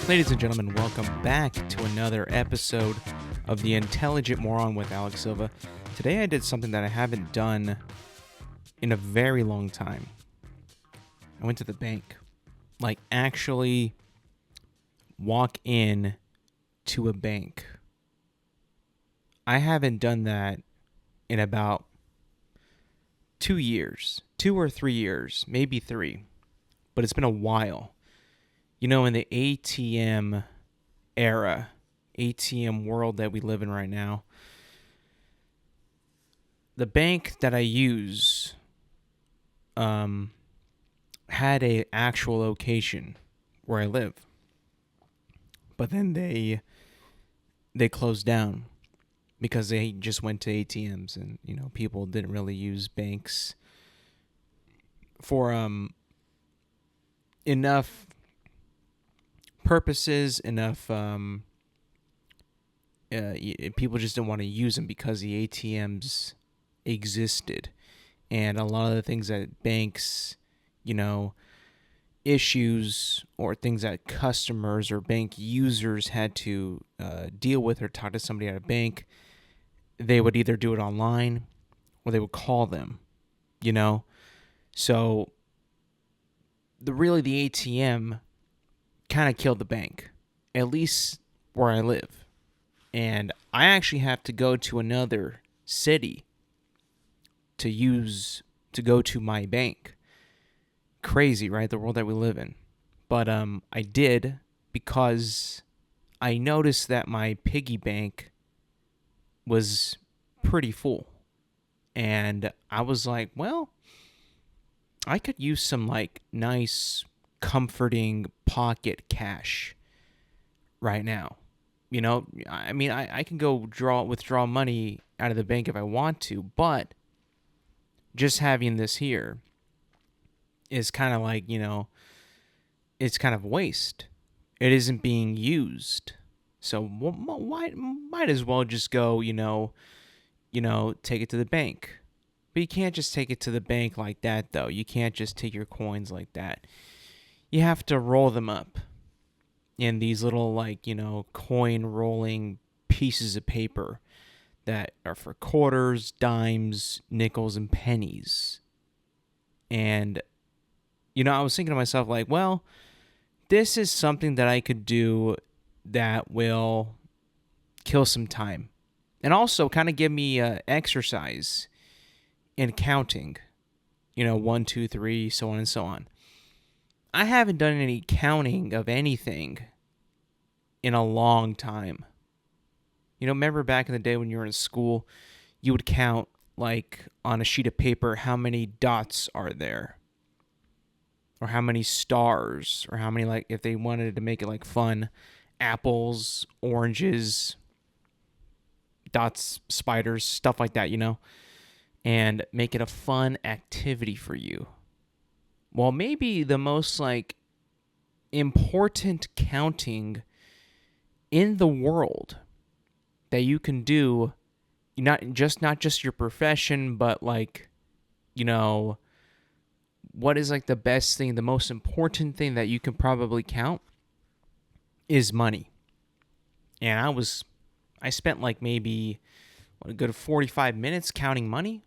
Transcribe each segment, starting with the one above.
Ladies and gentlemen, welcome back to another episode of the Intelligent Moron with Alex Silva. Today I did something that I haven't done in a very long time. I went to the bank. Like, actually walk in to a bank. I haven't done that in about 2 years. 2 or 3 years, maybe 3. But it's been a while. You know, in the ATM era, ATM world that we live in right now, the bank that I use had a actual location where I live. But then they closed down because they just went to ATMs, and people didn't really use banks for enough purposes, enough people just didn't want to use them because the ATMs existed. And a lot of the things that banks, issues or things that customers or bank users had to deal with or talk to somebody at a bank, they would either do it online or they would call them, So the ATM kind of killed the bank, at least where I live. And I actually have to go to another city to go to my bank. Crazy, right? The world that we live in. But I did because I noticed that my piggy bank was pretty full. And I was like, well, I could use some nice comforting pocket cash right now. I can go withdraw money out of the bank if I want to, but just having this here is kind of it's kind of waste. It isn't being used. So might as well just go, take it to the bank. But you can't just take it to the bank like that, though. You can't just take your coins like that. You have to roll them up in these little, coin rolling pieces of paper that are for quarters, dimes, nickels, and pennies. And, I was thinking to myself, well, this is something that I could do that will kill some time. And also kind of give me exercise in counting. 1, 2, 3, so on and so on. I haven't done any counting of anything in a long time. Remember back in the day when you were in school, you would count, on a sheet of paper, how many dots are there? Or how many stars? Or how many, if they wanted to make it, fun, apples, oranges, dots, spiders, stuff like that, and make it a fun activity for you. Well, maybe the most important counting in the world that you can do, not just your profession, but what is the best thing, the most important thing that you can probably count is money. And I spent maybe a good 45 minutes counting money.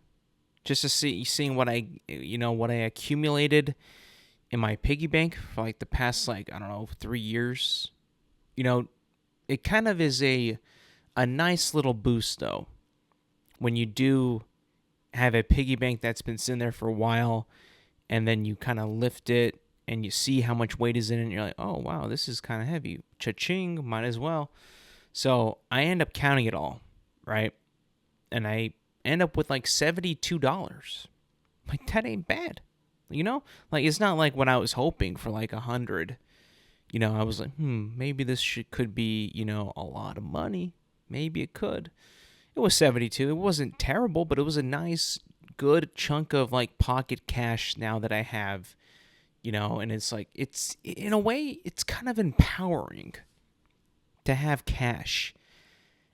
Just to seeing what I accumulated in my piggy bank for the past 3 years. It kind of is a nice little boost though, when you do have a piggy bank that's been sitting there for a while, and then you kind of lift it and you see how much weight is in it, and you're like, oh wow, this is kind of heavy. Cha-ching, might as well. So I end up counting it all, right? And I end up with $72. That ain't bad. It's not what I was hoping for 100. I was like, maybe this could be, a lot of money. Maybe it could. It was 72. It wasn't terrible, but it was a nice, good chunk of pocket cash now that I have, and it's it's in a way, it's kind of empowering to have cash.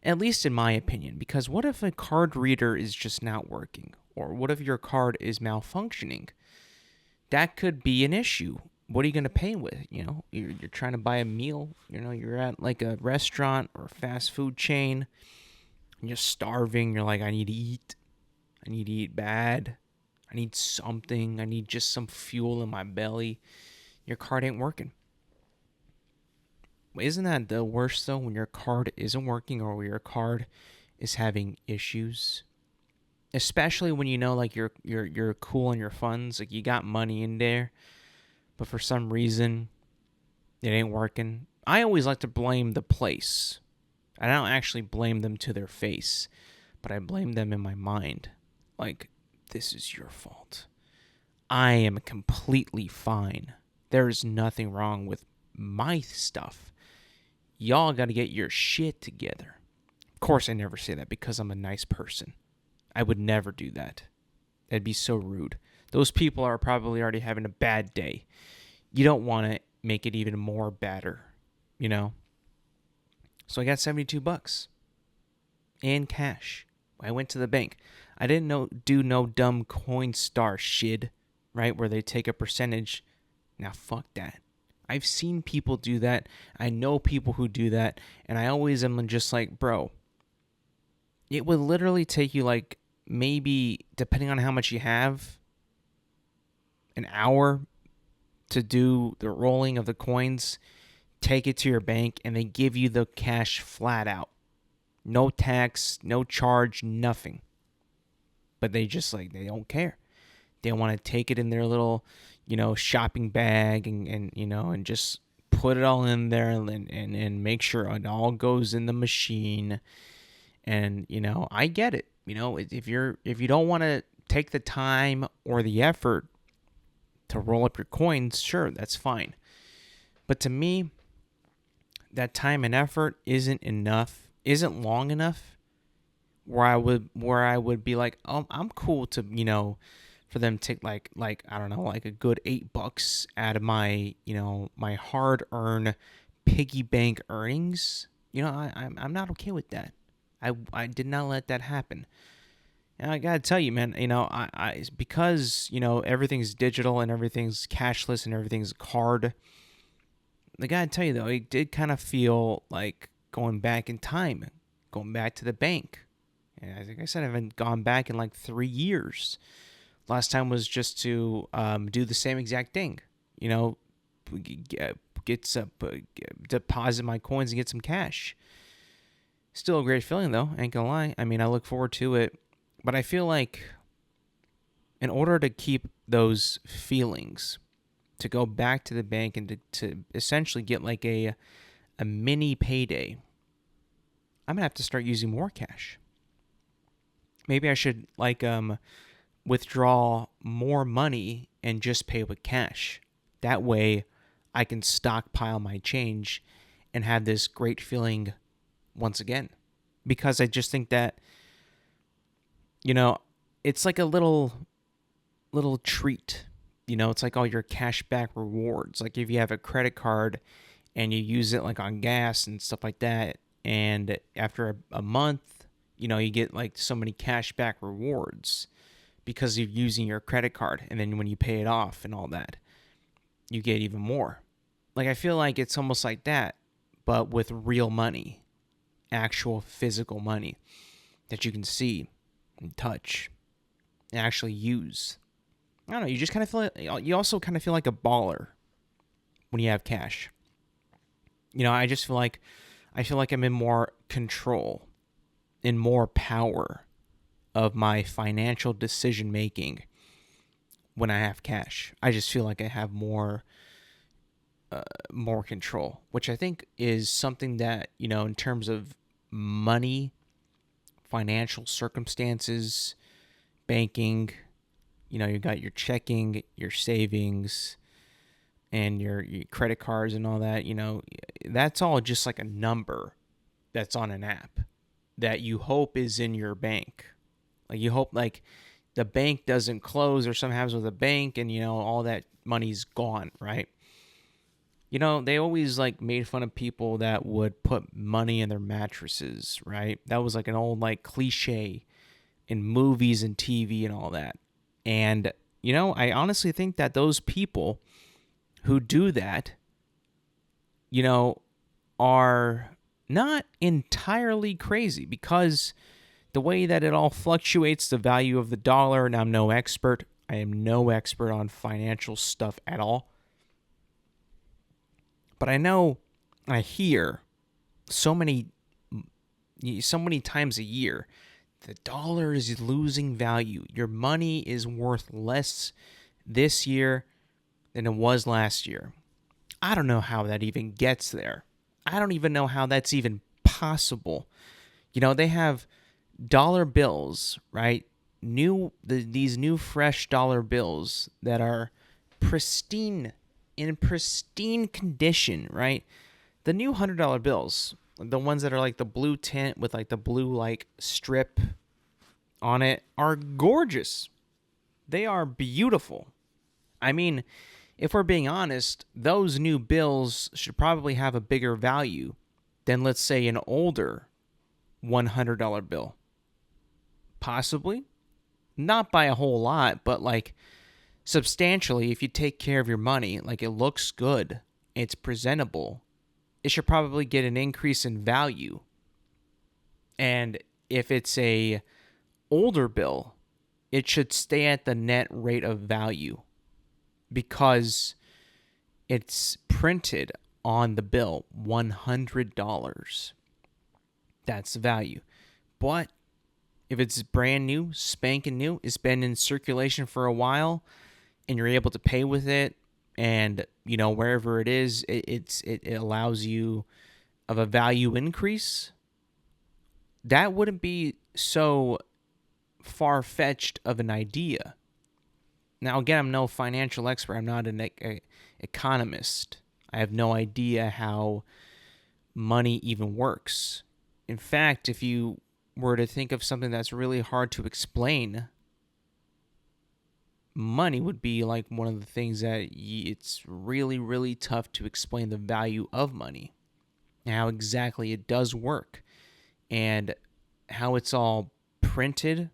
At least in my opinion, because what if a card reader is just not working? Or what if your card is malfunctioning? That could be an issue what are you going to pay with? You're trying to buy a meal. You're at like a restaurant or a fast food chain. You're starving. You're like, I need to eat. I need to eat bad. I need something. I need just some fuel in my belly. Your card ain't working. Isn't that the worst though, when your card isn't working or your card is having issues? Especially when like you're cool on your funds, like you got money in there, but for some reason it ain't working. I always like to blame the place. I don't actually blame them to their face, but I blame them in my mind. Like, this is your fault. I am completely fine. There is nothing wrong with my stuff. Y'all got to get your shit together. Of course, I never say that because I'm a nice person. I would never do that. That'd be so rude. Those people are probably already having a bad day. You don't want to make it even more badder, So I got $72 in cash. I went to the bank. I didn't do no dumb Coinstar shit, right, where they take a percentage. Now, fuck that. I've seen people do that. I know people who do that. And I always am just like, bro, it would literally take you like maybe, depending on how much you have, an hour to do the rolling of the coins. Take it to your bank and they give you the cash flat out. No tax, no charge, nothing. But they just they don't care. They want to take it in their little, shopping bag and just put it all in there and make sure it all goes in the machine. And, I get it. If you don't want to take the time or the effort to roll up your coins, sure, that's fine. But to me, that time and effort isn't long enough where I would be like, oh, I'm cool to, for them to take like I don't know, like a good $8 out of my, my hard-earned piggy bank earnings. I'm not okay with that. I did not let that happen. And I gotta tell you, man, I because everything's digital and everything's cashless and everything's card. I gotta tell you though, it did kind of feel like going back in time, going back to the bank. And like I said, I haven't gone back in like 3 years. Last time was just to do the same exact thing. Deposit my coins and get some cash. Still a great feeling though, ain't gonna lie. I mean, I look forward to it. But I feel like in order to keep those feelings, to go back to the bank and to essentially get like a mini payday, I'm gonna have to start using more cash. Maybe I should withdraw more money and just pay with cash. That way I can stockpile my change and have this great feeling once again. Because I just think that, it's like a little treat. It's like all your cash back rewards. Like if you have a credit card and you use it like on gas and stuff like that, and after a month, you get like so many cash back rewards because you're using your credit card. And then when you pay it off and all that, you get even more. Like I feel like it's almost like that, but with real money, actual physical money that you can see and touch and actually use. I don't know. You just kind of feel you also kind of feel like a baller when you have cash. I just feel like I'm in more control, in more power of my financial decision making when I have cash. I just feel like I have more control, which I think is something that, in terms of money, financial circumstances, banking, you got your checking, your savings, and your credit cards and all that, that's all just like a number that's on an app that you hope is in your bank. Like you hope like the bank doesn't close or something happens with the bank and, all that money's gone, right? They always like made fun of people that would put money in their mattresses, right? That was like an old like cliche in movies and TV and all that. And, I honestly think that those people who do that, are not entirely crazy, because the way that it all fluctuates, the value of the dollar, and I'm no expert. I am no expert on financial stuff at all. But I know, I hear so many times a year, the dollar is losing value. Your money is worth less this year than it was last year. I don't know how that even gets there. I don't even know how that's even possible. They have dollar bills, right? These new fresh dollar bills that are in pristine condition, right? The new $100 bills, the ones that are like the blue tint with like the blue like strip on it, are gorgeous. They are beautiful. I mean, if we're being honest, those new bills should probably have a bigger value than, let's say, an older $100 bill. Possibly. Not by a whole lot, but like substantially. If you take care of your money, like it looks good, it's presentable, it should probably get an increase in value. And if it's a older bill, it should stay at the net rate of value, because it's printed on the bill $100. That's the value. But if it's brand new, spanking new, it's been in circulation for a while, and you're able to pay with it, and wherever it is, it allows you of a value increase, that wouldn't be so far-fetched of an idea. Now, again, I'm no financial expert. I'm not an economist. I have no idea how money even works. In fact, if you were to think of something that's really hard to explain, money would be like one of the things that it's really, really tough to explain the value of money, and how exactly it does work, and how it's all printed,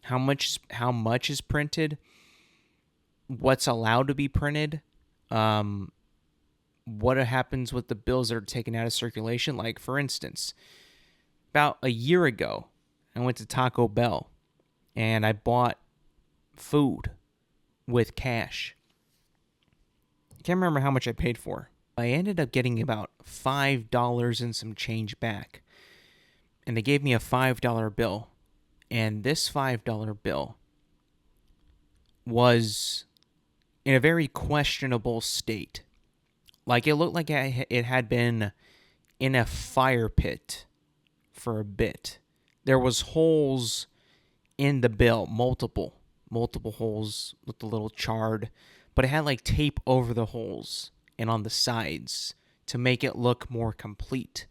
how much is printed, what's allowed to be printed, what happens with the bills that are taken out of circulation. Like, for instance, about a year ago, I went to Taco Bell and I bought food with cash. I can't remember how much I paid for. I ended up getting about $5 and some change back. And they gave me a $5 bill. And this $5 bill was in a very questionable state. Like, it looked like it had been in a fire pit for a bit. There was holes in the bill, multiple holes with a little charred, but it had like tape over the holes and on the sides to make it look more complete.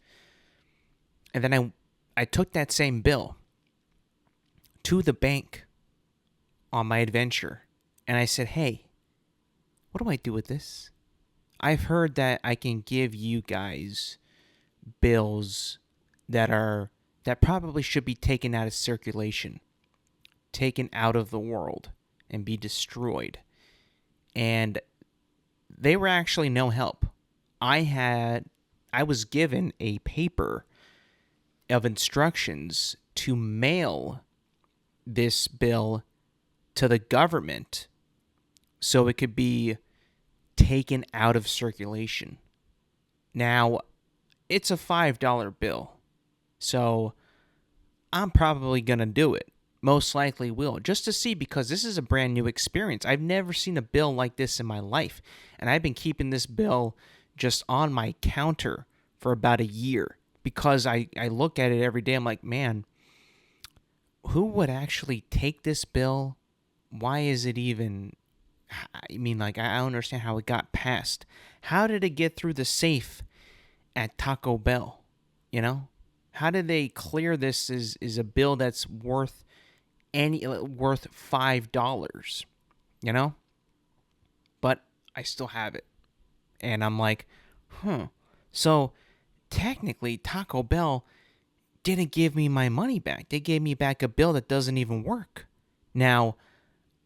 And then I took that same bill to the bank on my adventure, and I said, "Hey, what do I do with this? I've heard that I can give you guys bills that probably should be taken out of circulation, taken out of the world, and be destroyed." And they were actually no help. I was given a paper of instructions to mail this bill to the government so it could be taken out of circulation. Now, it's a $5 bill, so I'm probably going to do it. Most likely will, just to see, because this is a brand new experience. I've never seen a bill like this in my life, and I've been keeping this bill just on my counter for about a year, because I look at it every day. I'm like, man, who would actually take this bill? Why is it even... I mean, like, I don't understand how it got passed. How did it get through the safe at Taco Bell? How did they clear this as a bill that's worth $5? But I still have it, and I'm like, So technically, Taco Bell didn't give me my money back. They gave me back a bill that doesn't even work. Now,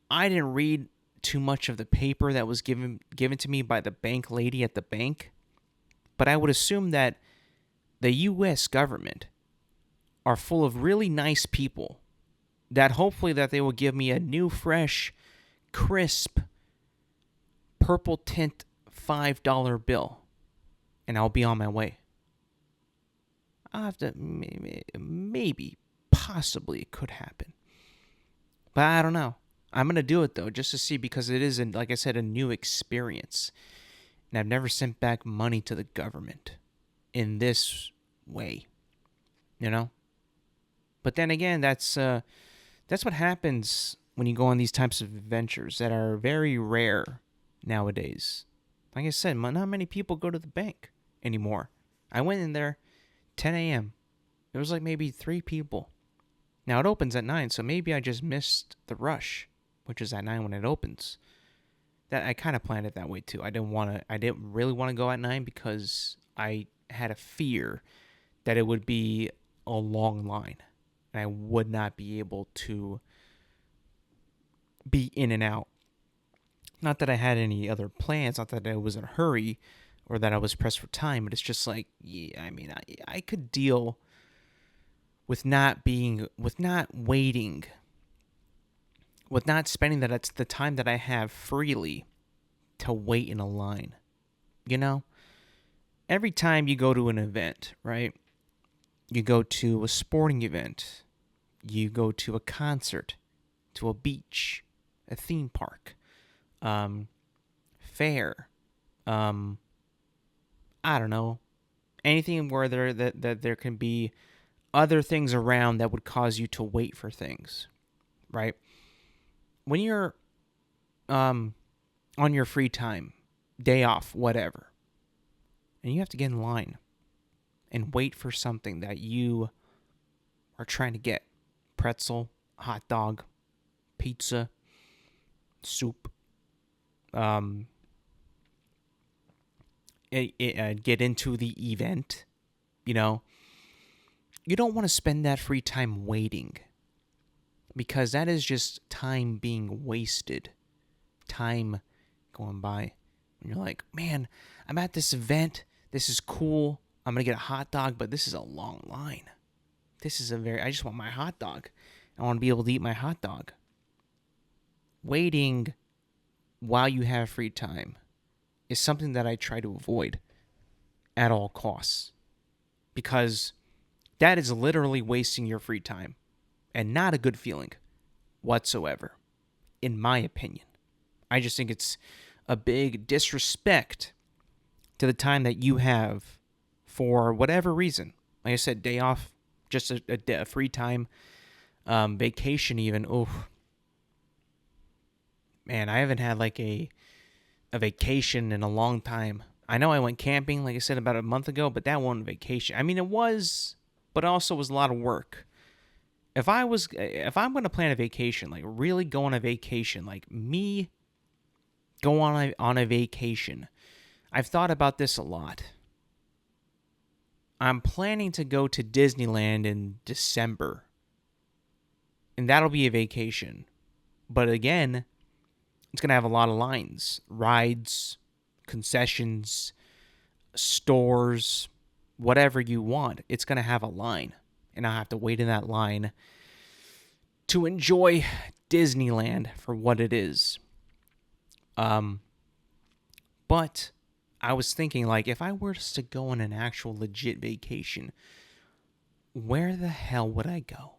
I didn't read too much of the paper that was given to me by the bank lady at the bank, but I would assume that the U.S. government are full of really nice people that hopefully that they will give me a new, fresh, crisp, purple tint $5 bill, and I'll be on my way. I'll have to, maybe, possibly it could happen. But I don't know. I'm going to do it, though, just to see, because it is, like I said, a new experience. And I've never sent back money to the government in this way, you know? But then again, that's what happens when you go on these types of adventures that are very rare nowadays. Like I said, not many people go to the bank anymore. I went in there 10 a.m. There was like maybe 3 people. Now it opens at 9, so maybe I just missed the rush, which is at 9 when it opens. That I kind of planned it that way too. I didn't really want to go at 9 because I had a fear that it would be a long line and I would not be able to be in and out. Not that I had any other plans, not that I was in a hurry or that I was pressed for time, but it's just like, yeah, I mean, I could deal with not waiting, with not spending the time that I have freely to wait in a line. You know? Every time you go to an event, right? You go to a sporting event, you go to a concert, to a beach, a theme park, fair, I don't know, anything where there can be other things around that would cause you to wait for things, right? When you're on your free time, day off, whatever, and you have to get in line and wait for something that you are trying to get, pretzel, hot dog, pizza, soup, get into the event, you know, you don't want to spend that free time waiting, because that is just time being wasted, time going by. And you're like, man, I'm at this event, this is cool, I'm going to get a hot dog, but this is a long line. I just want my hot dog. I want to be able to eat my hot dog. Waiting while you have free time is something that I try to avoid at all costs, because that is literally wasting your free time and not a good feeling whatsoever, in my opinion. I just think it's a big disrespect to the time that you have for whatever reason. Like I said, day off, just a free time, vacation even. Oh, man, I haven't had like a vacation in a long time. I know I went camping, like I said, about a month ago, but that wasn't a vacation. I mean, it was, but also was a lot of work. If I'm going to plan a vacation, like really go on a vacation, like me go on a vacation, I've thought about this a lot. I'm planning to go to Disneyland in December, and that'll be a vacation. But again, it's going to have a lot of lines, rides, concessions, stores, whatever you want. It's going to have a line, and I'll have to wait in that line to enjoy Disneyland for what it is. But I was thinking, like, if I were to go on an actual legit vacation, where the hell would I go?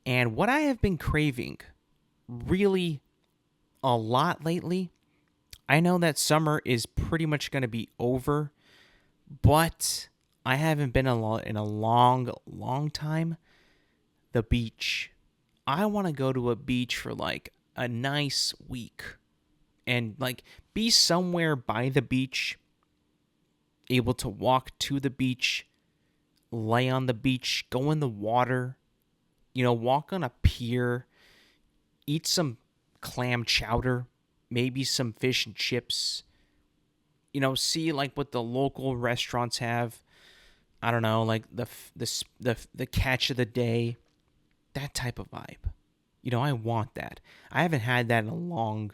And what I have been craving really a lot lately, I know that summer is pretty much going to be over, but I haven't been in a long time. The beach. I want to go to a beach for like a nice week and like be somewhere by the beach, able to walk to the beach, lay on the beach, go in the water, walk on a pier, eat some clam chowder, maybe some fish and chips, see like what the local restaurants have. I don't know, like the catch of the day, that type of vibe. I want that. I haven't had that in a long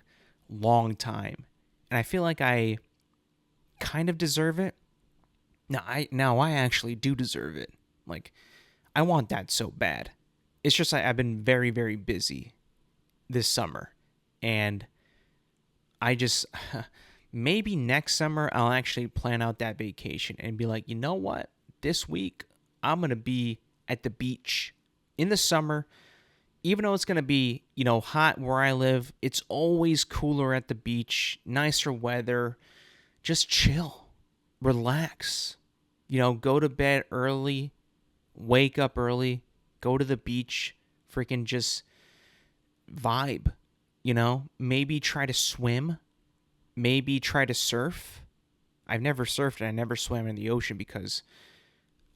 long time. And I feel like I kind of deserve it. Now I actually do deserve it. Like, I want that so bad. It's just like I've been very, very busy this summer. And I just maybe next summer I'll actually plan out that vacation and be like, you know what? This week I'm going to be at the beach in the summer. Even though it's going to be, hot where I live, it's always cooler at the beach, nicer weather. Just chill, relax. Go to bed early, wake up early, go to the beach, freaking just vibe. Maybe try to swim, maybe try to surf. I've never surfed and I never swam in the ocean because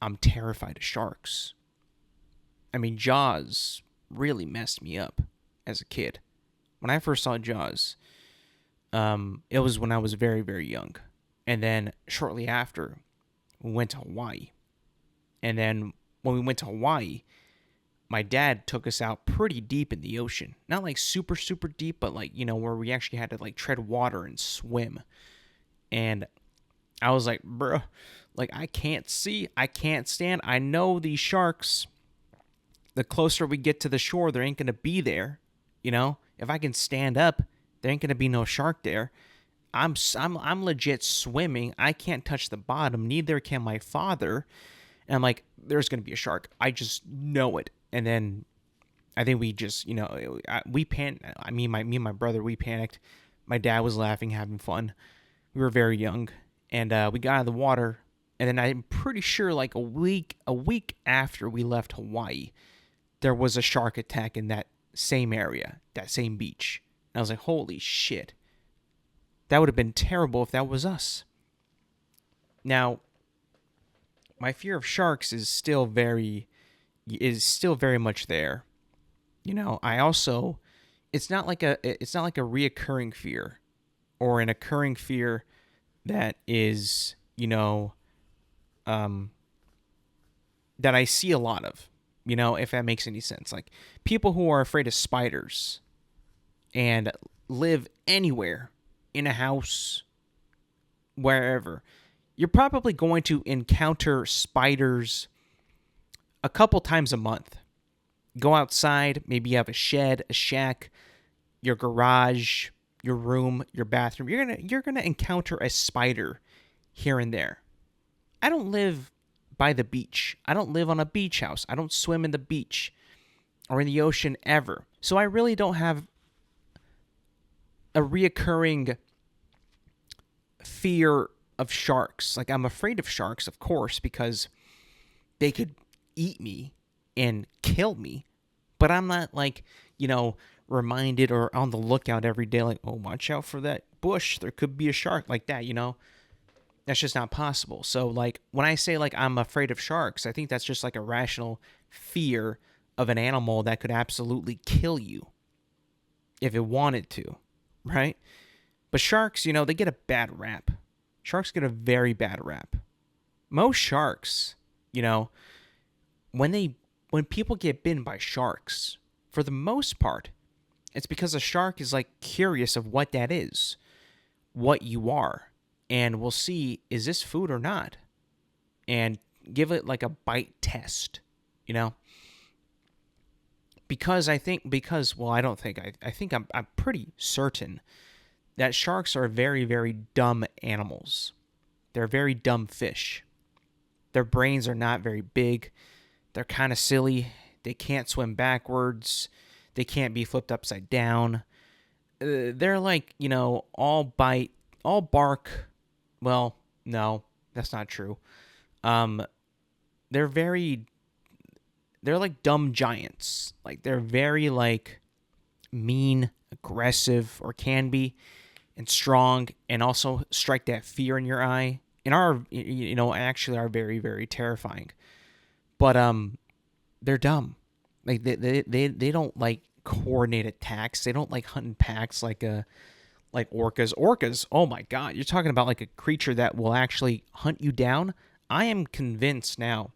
I'm terrified of sharks. I mean, Jaws really messed me up as a kid. When I first saw Jaws, it was when I was very, very young. And then shortly after, we went to Hawaii. And then when we went to Hawaii, my dad took us out pretty deep in the ocean. Not like super, super deep, but like, where we actually had to like tread water and swim. And I was like, bro, like I can't see, I can't stand. I know these sharks, the closer we get to the shore, there ain't going to be there. If I can stand up, there ain't going to be no shark there. I'm legit swimming. I can't touch the bottom. Neither can my father. And I'm like, there's going to be a shark. I just know it. And then I think we just, we panicked. Me and my brother, we panicked. My dad was laughing, having fun. We were very young. And we got out of the water. And then I'm pretty sure like a week after we left Hawaii, there was a shark attack in that same area, that same beach. And I was like, holy shit. That would have been terrible if that was us. Now, my fear of sharks is still very much there. I also, it's not like a reoccurring fear or an occurring fear that is, that I see a lot of, if that makes any sense. Like people who are afraid of spiders and live anywhere in a house, wherever, you're probably going to encounter spiders a couple times a month. Go outside, maybe you have a shed, a shack, your garage, your room, your bathroom. You're gonna encounter a spider here and there. I don't live by the beach. I don't live on a beach house. I don't swim in the beach or in the ocean ever. So I really don't have a reoccurring fear of sharks. Like I'm afraid of sharks, of course, because they could eat me and kill me. But I'm not like, reminded or on the lookout every day like, oh, watch out for that bush. There could be a shark like that, That's just not possible. So like when I say like I'm afraid of sharks, I think that's just like a rational fear of an animal that could absolutely kill you if it wanted to, right? But sharks, they get a bad rap. Sharks get a very bad rap. Most sharks, when people get bitten by sharks, for the most part, it's because a shark is like curious of what that is, what you are, and we'll see, is this food or not? And give it like a bite test, Because I think I'm pretty certain that sharks are very, very dumb animals. They're very dumb fish. Their brains are not very big. They're kind of silly. They can't swim backwards. They can't be flipped upside down. They're like, all bite, all bark. Well, no, that's not true. They're like dumb giants. Like they're very like mean, aggressive, or can be, and strong, and also strike that fear in your eye. And actually are very, very terrifying. But they're dumb. Like they don't like coordinate attacks. They don't like hunt in packs like orcas. Orcas, oh my god, you're talking about like a creature that will actually hunt you down. I am convinced now,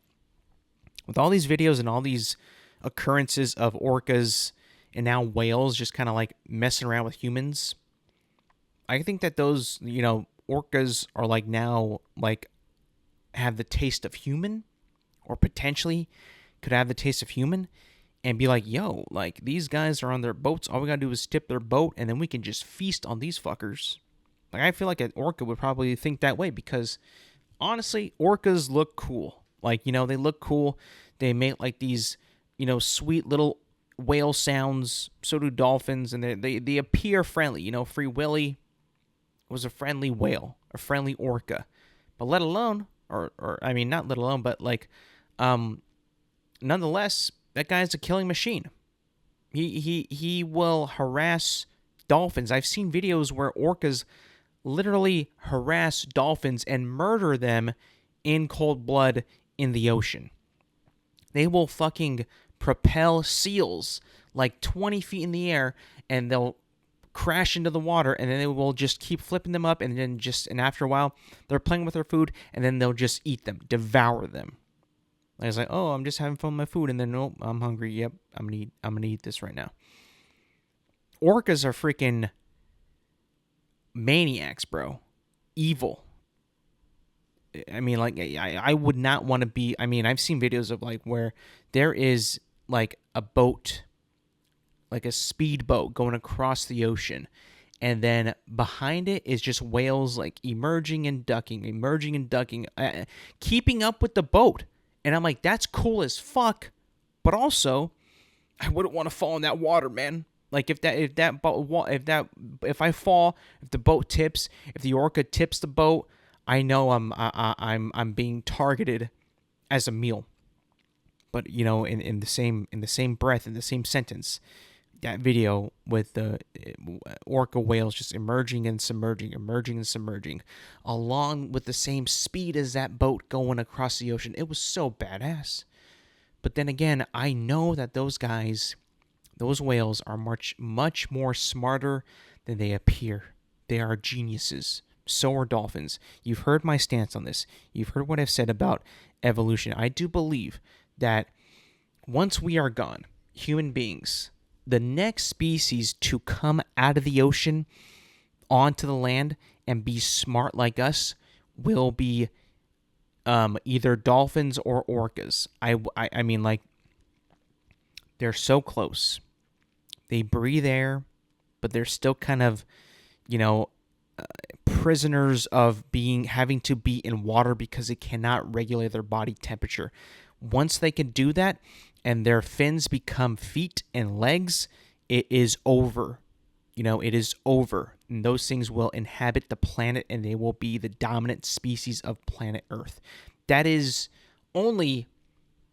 with all these videos and all these occurrences of orcas and now whales just kind of like messing around with humans, I think that those, orcas are like now like have the taste of human, or potentially could have the taste of human, and be like, yo, like these guys are on their boats. All we gotta do is tip their boat, and then we can just feast on these fuckers. Like I feel like an orca would probably think that way because honestly, orcas look cool. Like, they look cool. They make like these, sweet little whale sounds. So do dolphins, and they appear friendly. Free Willy was a friendly whale, a friendly orca. But let alone, or I mean, not let alone, but like, nonetheless, that guy's a killing machine. He will harass dolphins. I've seen videos where orcas literally harass dolphins and murder them in cold blood in the ocean. They will fucking propel seals like 20 feet in the air, and they'll crash into the water, and then they will just keep flipping them up, and then and after a while, they're playing with their food, and then they'll just eat them, devour them. I was like, oh, I'm just having fun with my food, and then, nope, I'm hungry. Yep, I'm gonna eat this right now. Orcas are freaking maniacs, bro. Evil. I mean, like, I would not want to be. I mean, I've seen videos of like where there is like a boat, like a speedboat going across the ocean, and then behind it is just whales like emerging and ducking, keeping up with the boat. And I'm like, that's cool as fuck, but also, I wouldn't want to fall in that water, man. Like if I fall, if the boat tips, if the orca tips the boat, I know I'm being targeted as a meal. But in the same breath, in the same sentence, that video with the orca whales just emerging and submerging, along with the same speed as that boat going across the ocean. It was so badass. But then again, I know that those whales are much more smarter than they appear. They are geniuses. So are dolphins. You've heard my stance on this. You've heard what I've said about evolution. I do believe that once we are gone, human beings, the next species to come out of the ocean onto the land and be smart like us will be either dolphins or orcas. I mean, like, they're so close. They breathe air, but they're still kind of, prisoners of having to be in water because they cannot regulate their body temperature. Once they can do that and their fins become feet and legs, it is over. It is over. And those things will inhabit the planet, and they will be the dominant species of planet Earth. That is only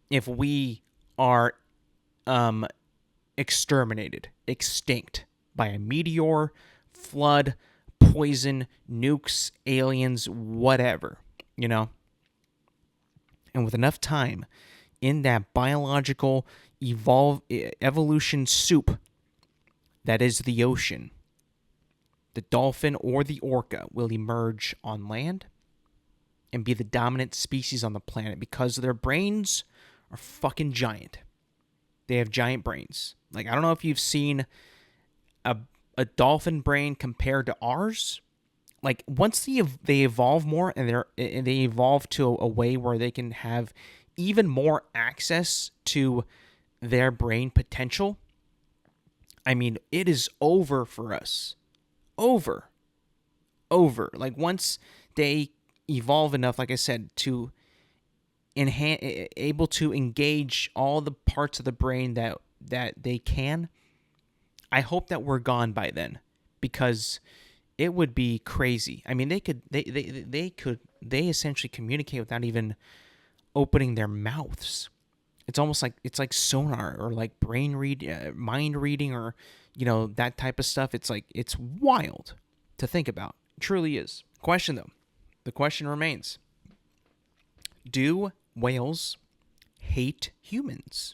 if we are extinct by a meteor, flood, poison, nukes, aliens, whatever, And with enough time in that biological evolution soup that is the ocean, the dolphin or the orca will emerge on land and be the dominant species on the planet because their brains are fucking giant. They have giant brains. Like, I don't know if you've seen a dolphin brain compared to ours. Like, once they evolve more and they evolve to a way where they can have even more access to their brain potential, I mean, it is over for us. Over. Like, once they evolve enough, like I said, to able to engage all the parts of the brain that they can, I hope that we're gone by then, because it would be crazy. I mean, they essentially communicate without even opening their mouths. It's almost like sonar or like mind reading, or that type of stuff. It's like, it's wild to think about. It truly is. Question though, the question remains: do whales hate humans?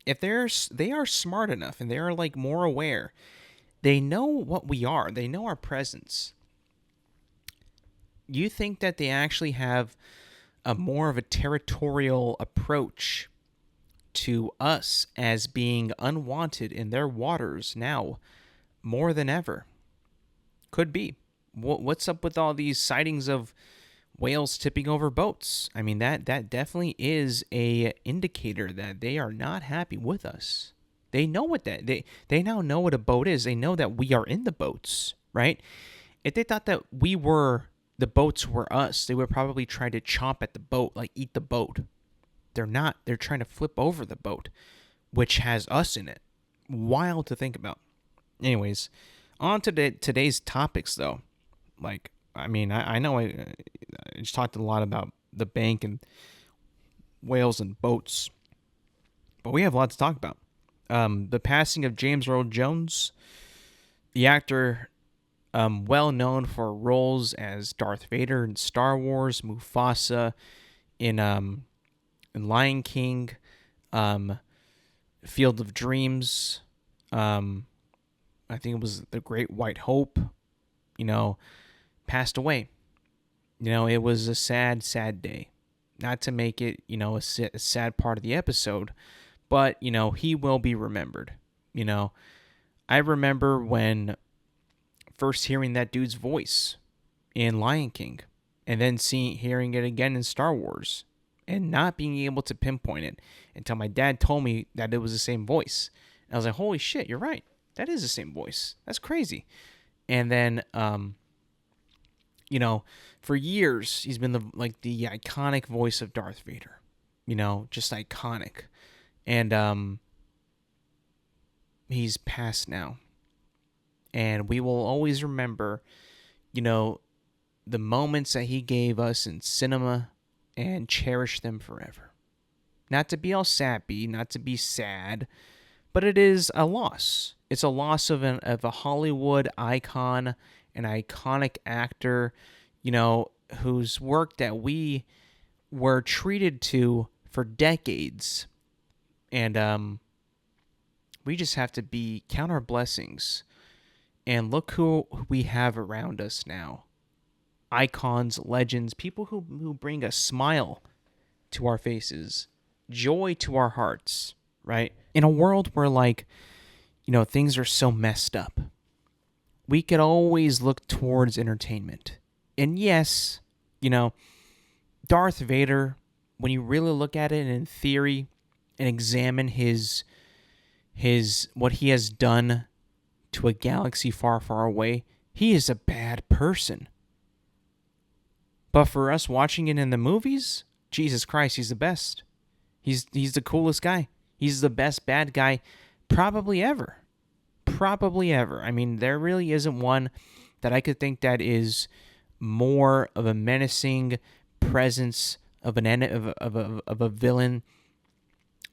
If they are smart enough and they are like more aware, they know what we are. They know our presence. You think that they actually have a more of a territorial approach to us as being unwanted in their waters now more than ever? Could be. What's up with all these sightings of whales tipping over boats? I mean, that definitely is a indicator that they are not happy with us. They know what they now know what a boat is. They know that we are in the boats, right? If they thought that the boats were us, they would probably try to chomp at the boat, like eat the boat. They're not. They're trying to flip over the boat, which has us in it. Wild to think about. Anyways, on to today's topics, though. Like, I mean, I know I just talked a lot about the bank and whales and boats, but we have a lot to talk about. The passing of James Earl Jones, the actor well known for roles as Darth Vader in Star Wars, Mufasa in Lion King, Field of Dreams, I think it was The Great White Hope, passed away. It was a sad, sad day. Not to make it, a sad part of the episode, but, he will be remembered. I remember when first hearing that dude's voice in Lion King, and then hearing it again in Star Wars, and not being able to pinpoint it until my dad told me that it was the same voice. And I was like, holy shit, you're right. That is the same voice. That's crazy. And then, for years, he's been the iconic voice of Darth Vader. Just iconic. And he's passed now. And we will always remember, the moments that he gave us in cinema and cherish them forever. Not to be all sappy, not to be sad, but it is a loss. It's a loss of a Hollywood icon, an iconic actor, whose work that we were treated to for decades. And we just have to count our blessings and look who we have around us now. Icons, legends, people who bring a smile to our faces, joy to our hearts, right? In a world where things are so messed up, we could always look towards entertainment. And yes, Darth Vader, when you really look at it in theory and examine his what he has done to a galaxy far, far away, he is a bad person. But for us watching it in the movies, Jesus Christ, he's the best. He's the coolest guy. He's the best bad guy probably ever. Probably ever. I mean, there really isn't one that I could think that is more of a menacing presence of a villain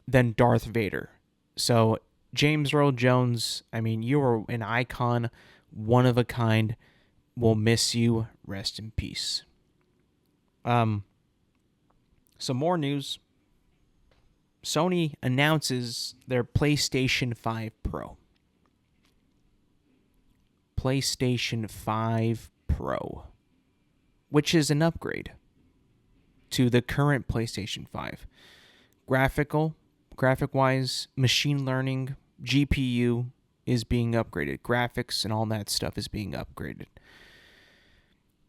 than Darth Vader. So, James Earl Jones, I mean, you are an icon, one of a kind. We'll miss you. Rest in peace. Some more news. Sony announces their PlayStation 5 Pro. PlayStation 5 Pro, which is an upgrade to the current PlayStation 5. Graphic-wise, machine learning, GPU is being upgraded. Graphics and all that stuff is being upgraded.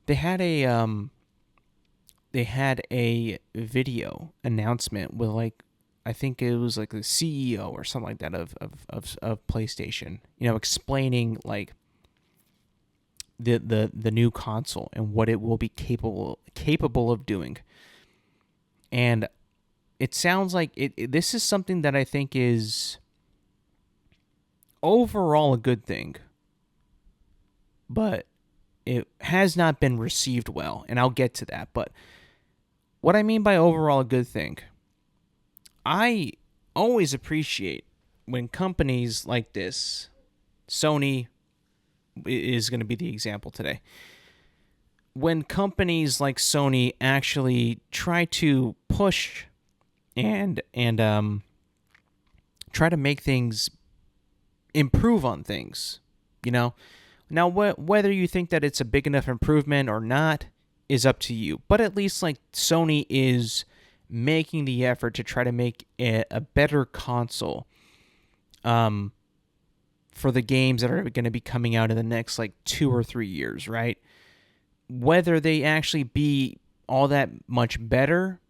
They had a video announcement with I think it was the CEO or something like that of PlayStation, explaining the new console and what it will be capable of doing. And it sounds like this is something that I think is overall a good thing, but it has not been received well, and I'll get to that. But what I mean by overall a good thing, I always appreciate when companies like this, Sony is going to be the example today, when companies like Sony actually try to push and try to make things improve on things, Now, whether you think that it's a big enough improvement or not is up to you. But at least Sony is making the effort to try to make a better console for the games that are going to be coming out in the next like 2 or 3 years, right? Whether they actually be all that much better,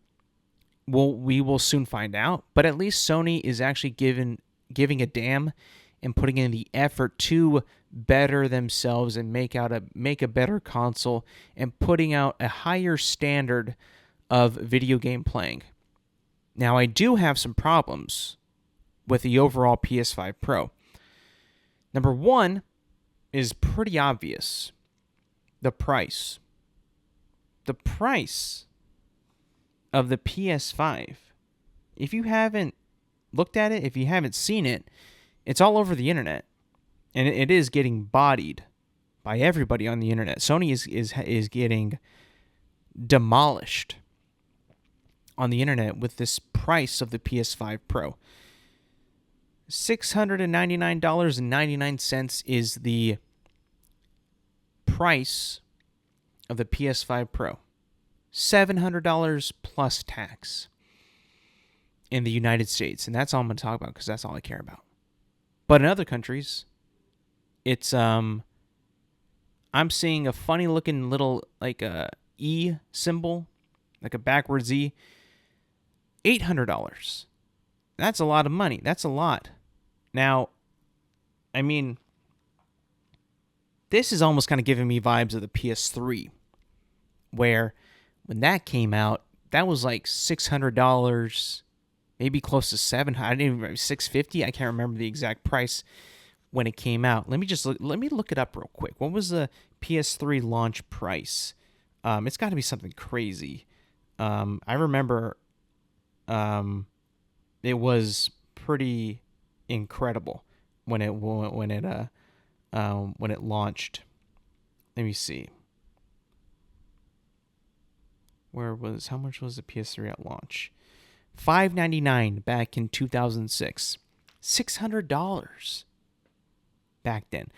we will soon find out. But at least Sony is actually giving a damn and putting in the effort to better themselves and make a better console and putting out a higher standard of video game playing. Now, I do have some problems with the overall PS5 Pro. Number one is pretty obvious. The price. The price of the PS5. If you haven't looked at it, if you haven't seen it, it's all over the internet. And it is getting bodied by everybody on the internet. Sony is getting demolished on the internet with this price of the PS5 Pro. $699.99 is the price of the PS5 Pro. $700 plus tax in the United States. And that's all I'm going to talk about because that's all I care about. But in other countries, it's I'm seeing a funny looking little like a E symbol, like a backwards E. $800. That's a lot of money. That's a lot. Now, I mean, this is almost kind of giving me vibes of the PS3, where when that came out, that was like $600, maybe close to $700. I didn't even remember, $650. I can't remember the exact price when it came out. Let me look it up real quick. What was the PS3 launch price? It's got to be something crazy. I remember it was pretty incredible when it launched. Let me see. How much was the PS3 at launch? $599 back in 2006. $600 back then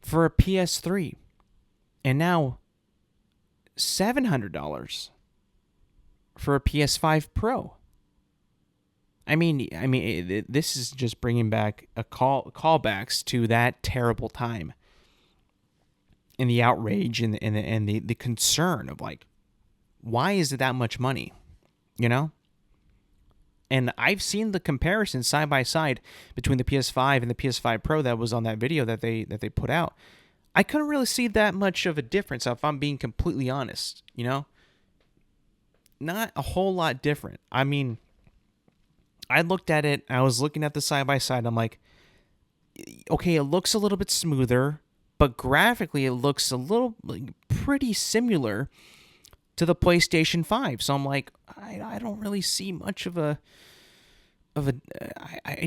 for a PS3. And now $700 for a PS5 Pro. I mean, this is just bringing back callbacks to that terrible time, and the outrage and the concern of like, why is it that much money, you know? And I've seen the comparison side by side between the PS5 and the PS5 Pro that was on that video that they put out. I couldn't really see that much of a difference if I'm being completely honest, you know? Not a whole lot different. I mean, I looked at it, I was looking at the side by side, I'm like, okay, it looks a little bit smoother, but graphically it looks a little pretty similar to the PlayStation 5. So I'm like, I don't really see much I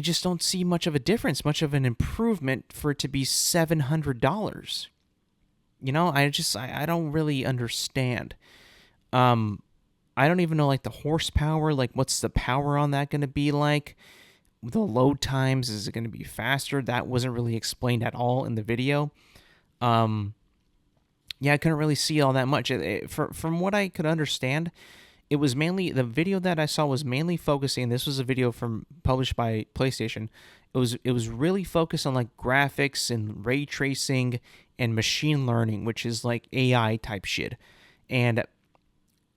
just don't see much of a difference, much of an improvement for it to be $700. You know, I don't really understand. I don't even know like the horsepower, like what's the power on that going to be like? The load times, is it going to be faster? That wasn't really explained at all in the video. Yeah, I couldn't really see all that much. From what I could understand, it was mainly, the video that I saw was mainly focusing, this was a video published by PlayStation. It was really focused on like graphics and ray tracing and machine learning, which is like AI type shit. And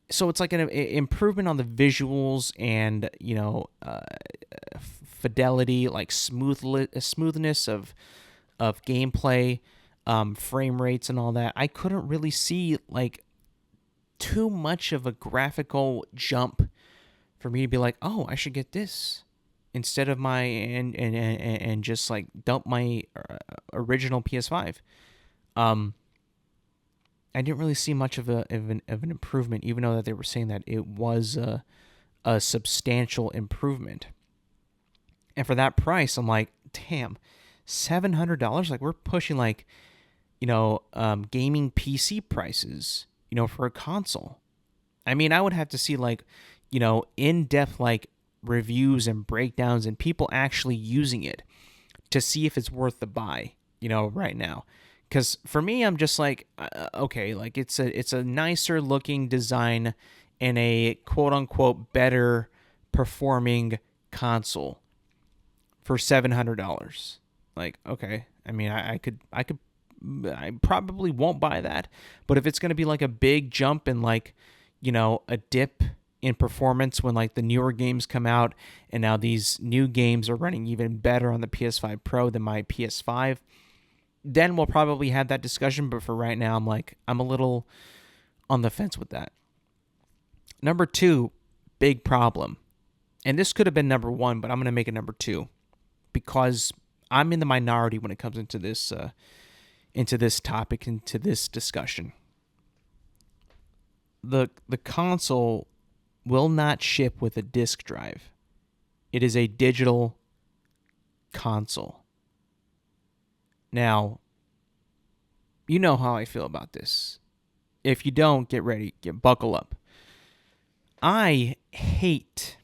so it's like an improvement on the visuals and, you know, fidelity, like smoothness of gameplay, frame rates and all that. I couldn't really see like too much of a graphical jump for me to be like, oh, I should get this instead of my and just like dump my original PS5. I didn't really see much of an improvement, even though that they were saying that it was a substantial improvement. And for that price, I'm like, damn, $700? Like, we're pushing like, you know, gaming PC prices, you know, for a console. I mean, I would have to see like, you know, in-depth like reviews and breakdowns and people actually using it to see if it's worth the buy, you know, right now. Because for me, I'm just like, okay, like it's a nicer looking design and a quote unquote better performing console for $700. Like, okay, I mean, I probably won't buy that, but if it's going to be like a big jump and like, a dip in performance when like the newer games come out and now these new games are running even better on the PS5 Pro than my PS5, then we'll probably have that discussion. But for right now, I'm a little on the fence with that. Number 2, big problem. And this could have been number 1, but I'm going to make it number 2 because I'm in the minority when it comes into this topic, into this discussion. The console will not ship with a disk drive. It is a digital console. Now, you know how I feel about this. If you don't, get ready, buckle up. I hate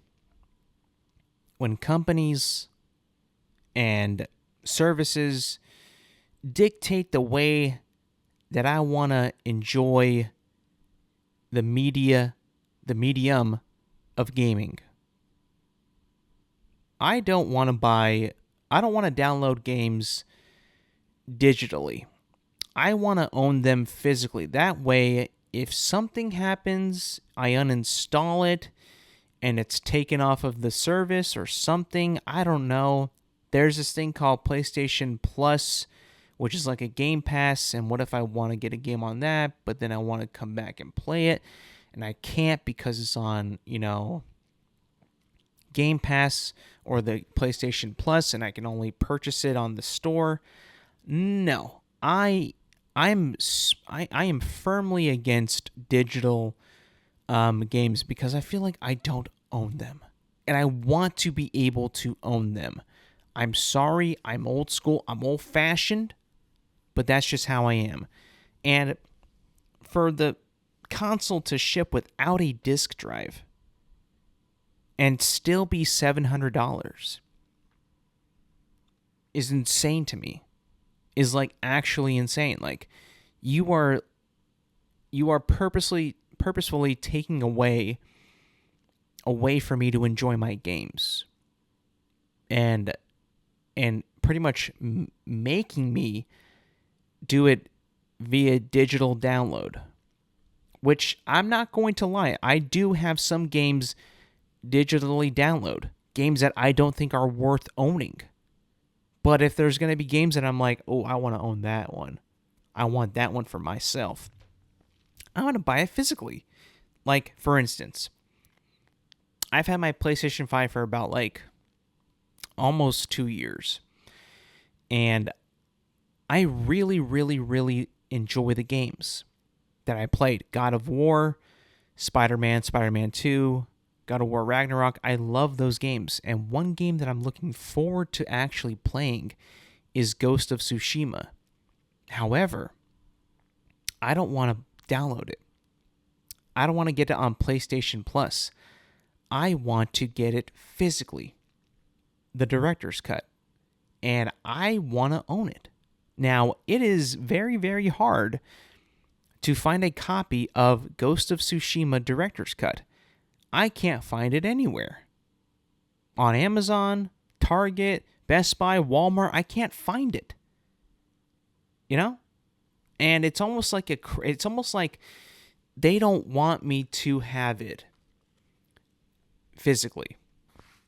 when companies and services dictate the way that I want to enjoy the medium of gaming. I don't want to download games digitally. I want to own them physically. That way, if something happens, I uninstall it and it's taken off of the service or something. I don't know. There's this thing called PlayStation Plus, which is like a Game Pass. And what if I want to get a game on that, but then I want to come back and play it, and I can't because it's on, Game Pass or the PlayStation Plus, and I can only purchase it on the store. No, I am firmly against digital games because I feel like I don't own them, and I want to be able to own them. I'm sorry, I'm old school, I'm old-fashioned, but that's just how I am. And for the console to ship without a disk drive and still be $700 is insane to me. Is like actually insane. Like you are purposefully taking away from me to enjoy my games, and pretty much making me do it via digital download, which I'm not going to lie, I do have some games digitally download, games that I don't think are worth owning. But if there's going to be games that I'm like, oh, I want to own that one, I want that one for myself, I want to buy it physically. Like, for instance, I've had my PlayStation 5 for about like almost 2 years. And I really, really, really enjoy the games that I played. God of War, Spider-Man 2, God of War Ragnarok. I love those games. And one game that I'm looking forward to actually playing is Ghost of Tsushima. However, I don't want to download it. I don't want to get it on PlayStation Plus. I want to get it physically, the director's cut, and I want to own it. Now, it is very, very hard to find a copy of Ghost of Tsushima director's cut. I can't find it anywhere. On Amazon, Target, Best Buy, Walmart, I can't find it. And it's almost like they don't want me to have it physically.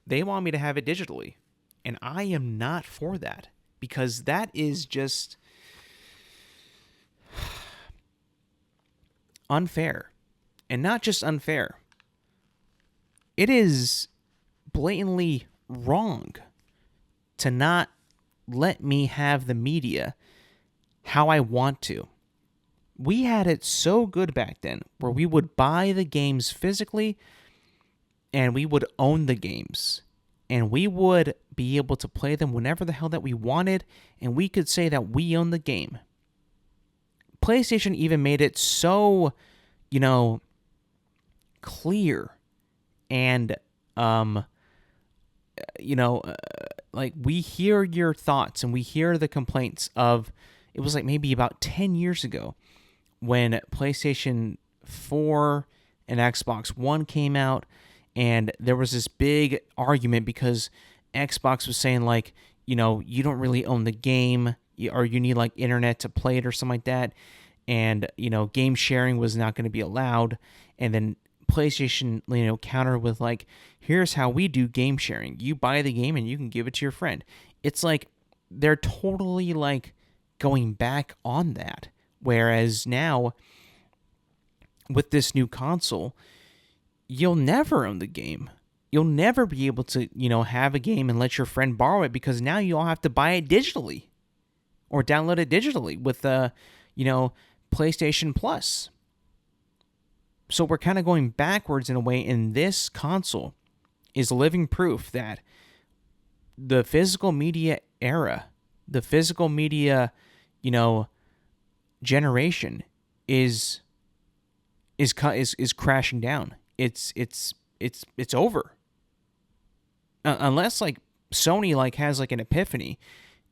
They want me to have it digitally. And I am not for that, because that is just unfair. And not just unfair. It is blatantly wrong to not let me have the media how I want to. We had it so good back then where we would buy the games physically and we would own the games. And we would be able to play them whenever the hell that we wanted, and we could say that we own the game. PlayStation even made it so, clear and, like we hear your thoughts and we hear the complaints of, it was like maybe about 10 years ago when PlayStation 4 and Xbox One came out, and there was this big argument because Xbox was saying like, you don't really own the game, or you need like internet to play it or something like that, and game sharing was not going to be allowed. And then PlayStation, counter with like, here's how we do game sharing: you buy the game and you can give it to your friend. It's like they're totally like going back on that. Whereas now with this new console, you'll never own the game. You'll never be able to, have a game and let your friend borrow it, because now you all have to buy it digitally or download it digitally with PlayStation Plus. So we're kind of going backwards in a way, and this console is living proof that the physical media era, the physical media, generation is crashing down. It's over. Unless like Sony like has like an epiphany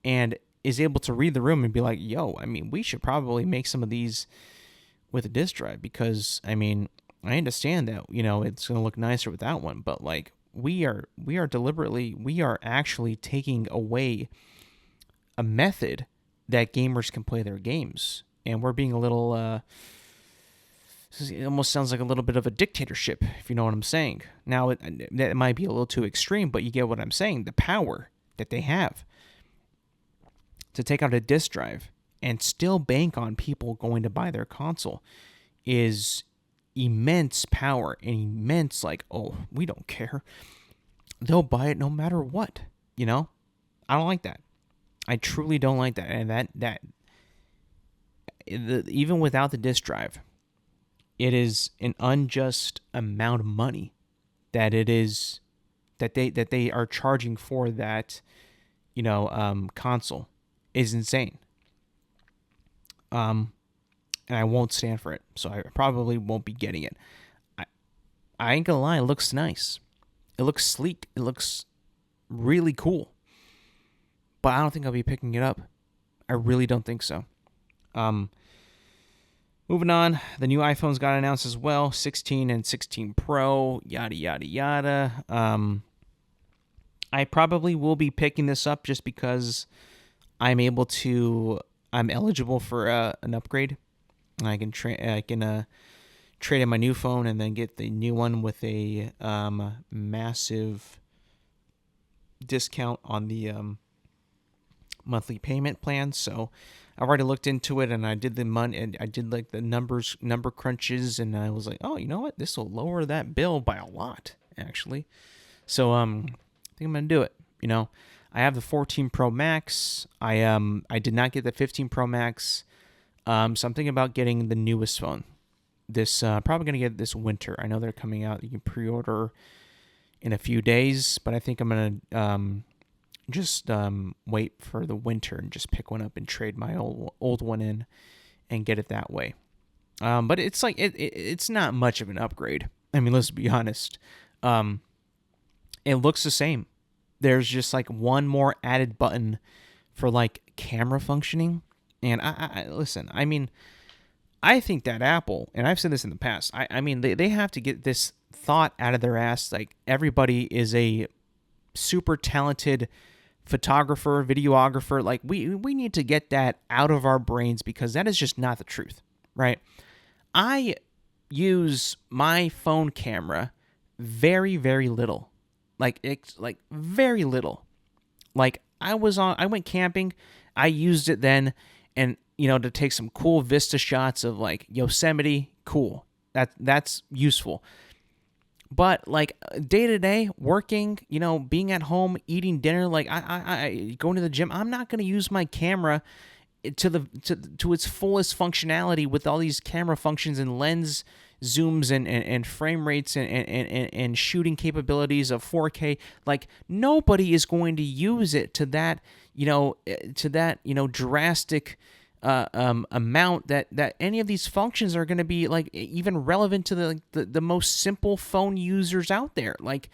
and is able to read the room and be like, yo, I mean, we should probably make some of these with a disk drive, because I mean, I understand that, it's going to look nicer without one, but like we are actually taking away a method that gamers can play their games, and we're being a little it almost sounds like a little bit of a dictatorship, if you know what I'm saying. Now, that might be a little too extreme, but you get what I'm saying. The power that they have to take out a disk drive and still bank on people going to buy their console is immense power and immense, like, oh, we don't care. They'll buy it no matter what, I don't like that. I truly don't like that. And even without the disk drive, it is an unjust amount of money that they are charging for that, console is insane. And I won't stand for it, so I probably won't be getting it. I ain't gonna lie, it looks nice. It looks sleek. It looks really cool. But I don't think I'll be picking it up. I really don't think so. Moving on, the new iPhones got announced as well, 16 and 16 Pro, yada, yada, yada. I probably will be picking this up just because I'm eligible for an upgrade. I can trade in my new phone and then get the new one with a massive discount on the monthly payment plan. So I've already looked into it, and I did the money, and I did like the number crunches, and I was like, oh, you know what? This will lower that bill by a lot, actually. So I think I'm gonna do it. I have the 14 Pro Max. I did not get the 15 Pro Max. So I'm thinking about getting the newest phone. This probably gonna get it this winter. I know they're coming out. You can pre-order in a few days, but I think I'm gonna just wait for the winter and just pick one up and trade my old one in and get it that way. But it's like it's not much of an upgrade. I mean, let's be honest. It looks the same. There's just like one more added button for like camera functioning. And I listen, I mean, I think that Apple, and I've said this in the past, I mean, they have to get this thought out of their ass. Like, everybody is a super talented photographer, videographer. Like, we need to get that out of our brains, because that is just not the truth, right? I use my phone camera very, very little. Like very little. Like, I went camping, I used it then, and to take some cool vista shots of like Yosemite, cool. That's useful. But like day to day working, being at home, eating dinner, like I going to the gym, I'm not going to use my camera to its fullest functionality with all these camera functions and lens zooms and frame rates and shooting capabilities of 4K. Like, nobody is going to use it to that drastic amount that any of these functions are going to be like even relevant to the most simple phone users out there. Like,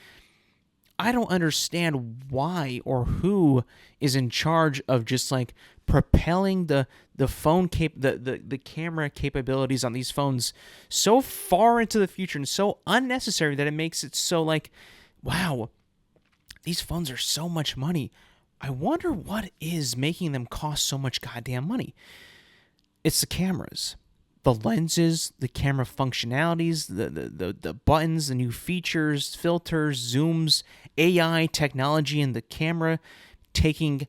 I don't understand why or who is in charge of just like propelling the phone the camera capabilities on these phones so far into the future and so unnecessary that it makes it so like, wow, these phones are so much money. I wonder what is making them cost so much goddamn money. It's the cameras, the lenses, the camera functionalities, the buttons, the new features, filters, zooms, AI technology in the camera, taking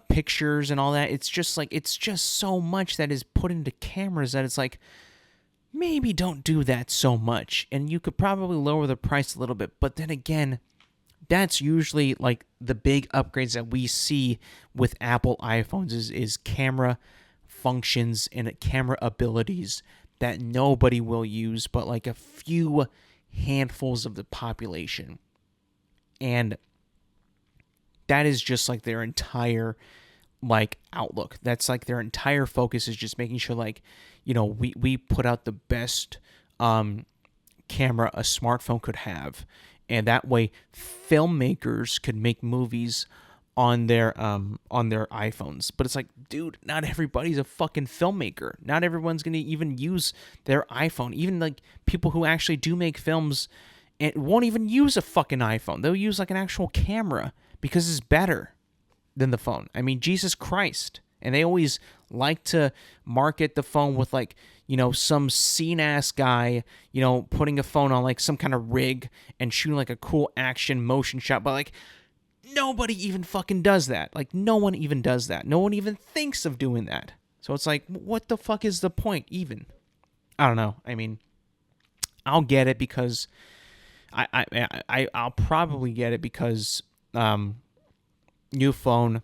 pictures and all that. It's just so much that is put into cameras that it's like, maybe don't do that so much. And you could probably lower the price a little bit. But then again, that's usually like the big upgrades that we see with Apple iPhones is camera functions and camera abilities that nobody will use but like a few handfuls of the population. And that is just like their entire like outlook. That's like their entire focus is just making sure like, we put out the best camera a smartphone could have. And that way filmmakers could make movies on their iPhones. But it's like, dude, not everybody's a fucking filmmaker. Not everyone's going to even use their iPhone. Even like people who actually do make films and won't even use a fucking iPhone. They'll use like an actual camera because it's better than the phone. I mean, Jesus Christ. And they always like to market the phone with like, some scene-ass guy, putting a phone on like some kind of rig and shooting like a cool action motion shot. But like, nobody even fucking does that. Like, no one even does that. No one even thinks of doing that. So it's like, what the fuck is the point even? I don't know. I mean, I'll get it because I'll probably get it because new phone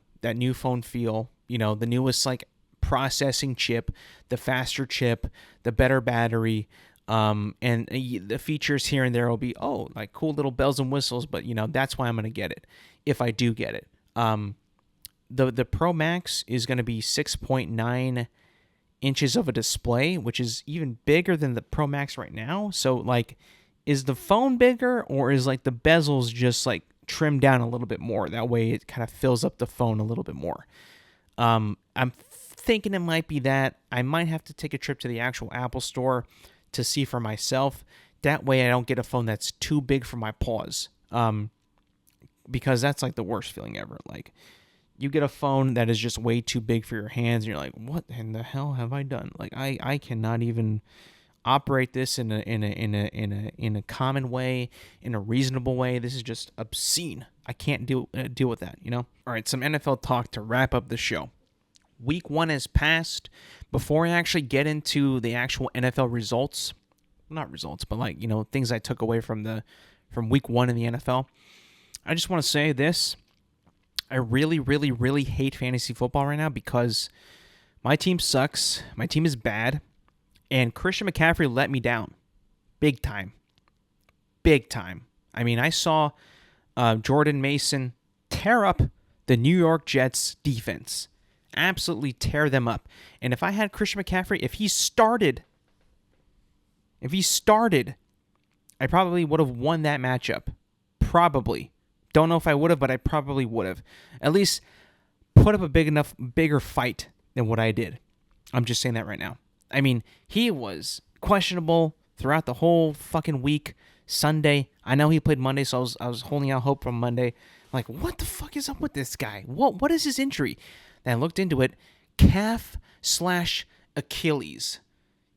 feel, the newest like processing chip, the faster chip, the better battery, and the features here and there will be like cool little bells and whistles, but that's why I'm gonna get it if I do get it. The Pro Max is gonna be 6.9 inches of a display, which is even bigger than the Pro Max right now. So like, is the phone bigger or is like the bezels just like trimmed down a little bit more? That way it kind of fills up the phone a little bit more. I'm thinking it might be that. I might have to take a trip to the actual Apple store to see for myself. That way I don't get a phone that's too big for my paws. Because that's like the worst feeling ever. Like, you get a phone that is just way too big for your hands and you're like, what in the hell have I done? Like, I cannot even operate this in a common way, in a reasonable way. This is just obscene. I can't deal with that, All right, some NFL talk to wrap up the show. Week 1 has passed. Before I actually get into the actual NFL results, not results, but like, things I took away from week 1 in the NFL, I just want to say this. I really, really, really hate fantasy football right now because my team sucks. My team is bad. And Christian McCaffrey let me down. Big time. Big time. I mean, I saw Jordan Mason tear up the New York Jets defense. Absolutely tear them up. And if I had Christian McCaffrey, if he started, I probably would have won that matchup. Probably. Don't know if I would have, but I probably would have. At least put up a bigger fight than what I did. I'm just saying that right now. I mean, he was questionable throughout the whole fucking week. Sunday, I know he played Monday, so I was holding out hope from Monday. Like, what the fuck is up with this guy? What is his injury? Then I looked into it. Calf/Achilles.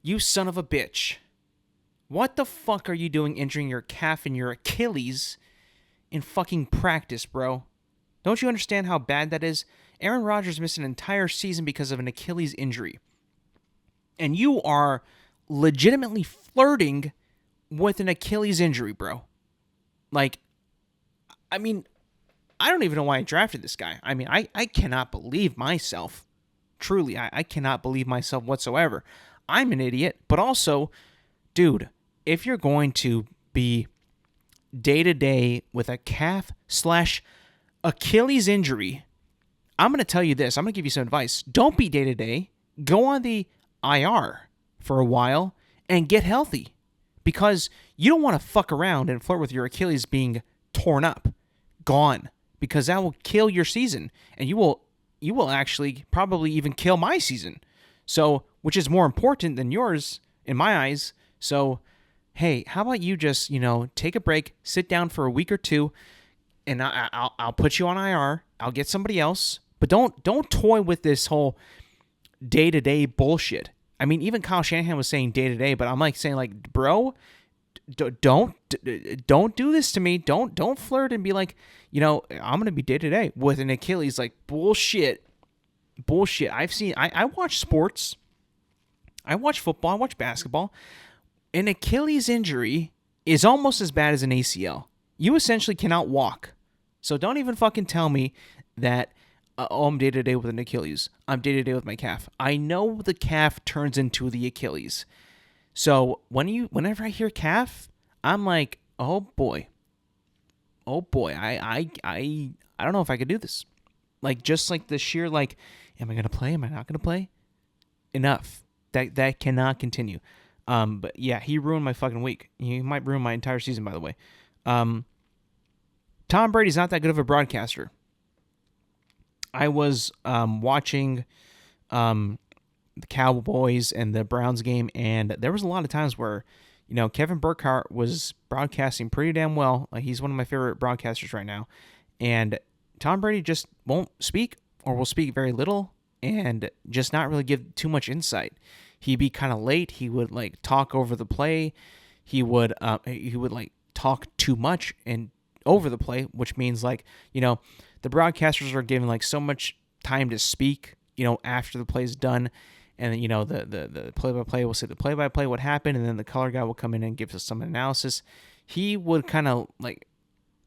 You son of a bitch. What the fuck are you doing injuring your calf and your Achilles in fucking practice, bro? Don't you understand how bad that is? Aaron Rodgers missed an entire season because of an Achilles injury. And you are legitimately flirting with an Achilles injury, bro. Like, I mean, I don't even know why I drafted this guy. I mean, I cannot believe myself. Truly, I cannot believe myself whatsoever. I'm an idiot. But also, dude, if you're going to be day-to-day with a calf/Achilles injury, I'm going to tell you this. I'm going to give you some advice. Don't be day-to-day. Go on the IR for a while and get healthy, because you don't want to fuck around and flirt with your Achilles being torn up, gone, because that will kill your season, and you will actually probably even kill my season. So, which is more important than yours in my eyes. So, hey, how about you just, take a break, sit down for a week or two, and I'll put you on IR. I'll get somebody else, but don't toy with this whole day-to-day bullshit. I mean, even Kyle Shanahan was saying day-to-day, but I'm like saying like, bro, don't do this to me. Don't flirt and be like, I'm gonna be day-to-day with an Achilles. Like, bullshit. I watch sports. I watch football. I watch basketball. An Achilles injury is almost as bad as an ACL. You essentially cannot walk. So don't even fucking tell me that, I'm day-to-day with an Achilles. I'm day-to-day with my calf. I know the calf turns into the Achilles. So whenever I hear calf, I'm like, oh boy. I don't know if I could do this. Like, just like the sheer, like, am I going to play? Am I not going to play? Enough. That cannot continue. But yeah, he ruined my fucking week. He might ruin my entire season, by the way. Tom Brady's not that good of a broadcaster. I was watching the Cowboys and the Browns game, and there was a lot of times where, Kevin Burkhardt was broadcasting pretty damn well. Like, he's one of my favorite broadcasters right now. And Tom Brady just won't speak, or will speak very little, and just not really give too much insight. He'd be kind of late. He would like talk over the play. He would like talk too much and over the play, which means like, the broadcasters are given like so much time to speak, after the play is done. And then, the play-by-play will say the play-by-play what happened, and then the color guy will come in and give us some analysis. He would kind of like,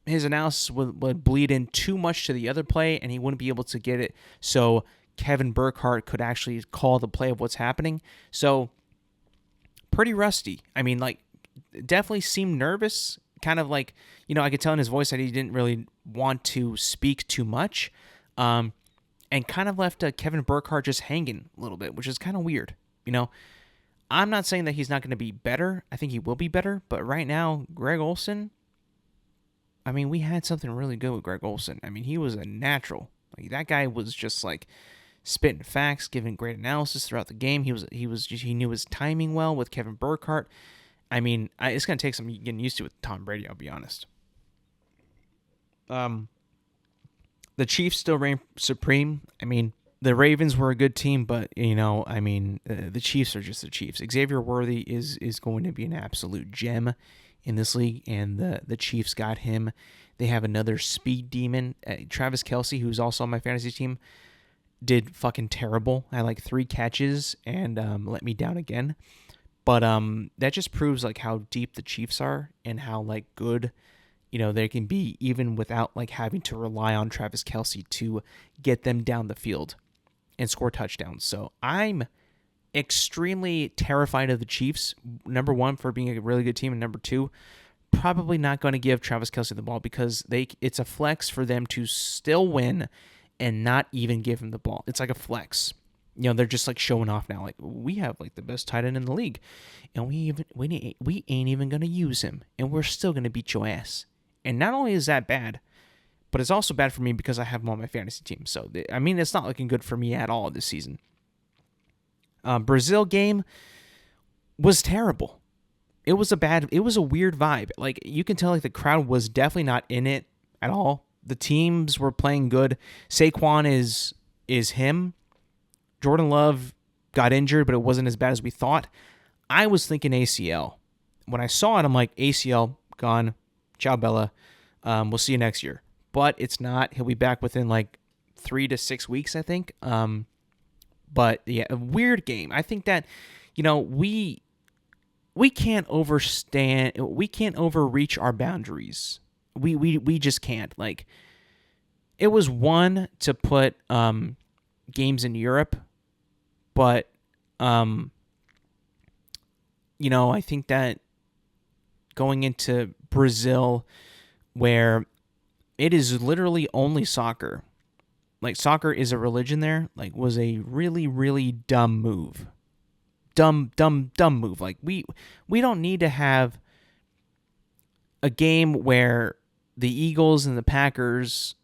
his analysis would bleed in too much to the other play, and he wouldn't be able to get it so Kevin Burkhardt could actually call the play of what's happening. So, pretty rusty. I mean, like, definitely seemed nervous. Kind of like, I could tell in his voice that he didn't really want to speak too much. And kind of left Kevin Burkhardt just hanging a little bit, which is kind of weird. I'm not saying that he's not going to be better. I think he will be better. But right now, Greg Olsen, I mean, we had something really good with Greg Olsen. I mean, he was a natural. Like, that guy was just like spitting facts, giving great analysis throughout the game. He knew his timing well with Kevin Burkhardt. I mean, it's going to take some getting used to with Tom Brady, I'll be honest. The Chiefs still reign supreme. I mean, the Ravens were a good team, but, the Chiefs are just the Chiefs. Xavier Worthy is going to be an absolute gem in this league, and the Chiefs got him. They have another speed demon. Travis Kelce, who's also on my fantasy team, did fucking terrible. Had like 3 catches and let me down again. But that just proves like how deep the Chiefs are and how like good, they can be even without like having to rely on Travis Kelce to get them down the field and score touchdowns. So I'm extremely terrified of the Chiefs. Number one, for being a really good team, and number two, probably not going to give Travis Kelce the ball because it's a flex for them to still win and not even give him the ball. It's like a flex. They're just like showing off now. Like, we have like the best tight end in the league, and we ain't even going to use him, and we're still going to beat your ass. And not only is that bad, but it's also bad for me because I have him on my fantasy team. So, it's not looking good for me at all this season. Brazil game was terrible. It was a weird vibe. Like, you can tell like the crowd was definitely not in it at all. The teams were playing good. Saquon is him. Jordan Love got injured, but it wasn't as bad as we thought. I was thinking ACL. When I saw it, I'm like, ACL, gone. Ciao, Bella. We'll see you next year. But it's not. He'll be back within like 3 to 6 weeks, I think. But yeah, a weird game. I think that, we can't we can't overreach our boundaries. We just can't. Like, it was one to put games in Europe, but I think that going into Brazil, where it is literally only soccer, like soccer is a religion there, like was a really, really dumb move. Dumb move. Like, we don't need to have a game where the Eagles and the Packers,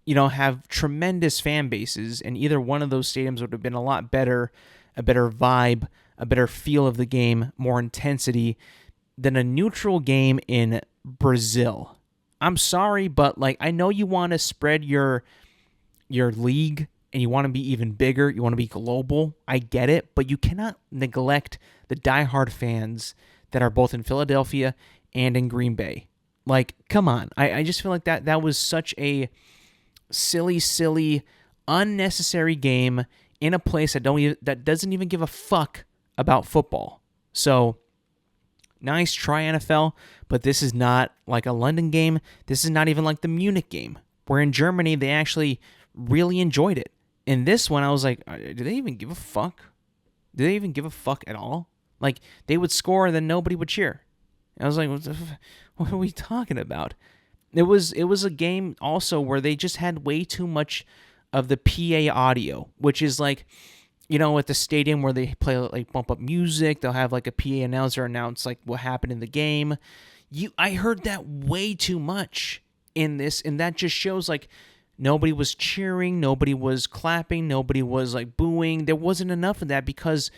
have tremendous fan bases, and either one of those stadiums would have been a lot better, a better vibe, a better feel of the game, more intensity than a neutral game in Brazil, I'm sorry, but like I know you want to spread your league and you want to be even bigger, you want to be global. I get it, but you cannot neglect the diehard fans that are both in Philadelphia and in Green Bay. Like, come on. I just feel like that was such a silly, unnecessary game in a place that doesn't even give a fuck about football. So, nice try, NFL, but this is not like a London game. This is not even like the Munich game, where in Germany they actually really enjoyed it. In this one, I was like, do they even give a fuck? Do they even give a fuck at all? Like, they would score and then nobody would cheer. I was like, what are we talking about? It was a game also where they just had way too much of the PA audio, which is like, at the stadium where they play like bump up music, they'll have like a PA announcer announce like what happened in the game. I heard that way too much in this, and that just shows like nobody was cheering, nobody was clapping, nobody was like booing. There wasn't enough of that because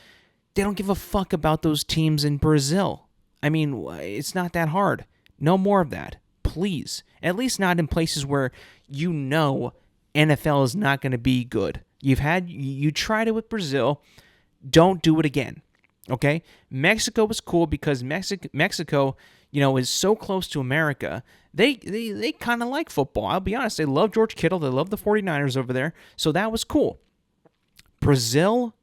they don't give a fuck about those teams in Brazil. I mean, it's not that hard. No more of that, please. At least not in places where NFL is not going to be good. You tried it with Brazil. Don't do it again. Okay? Mexico was cool because Mexico, is so close to America. They kind of like football. I'll be honest. They love George Kittle. They love the 49ers over there. So that was cool. Brazil,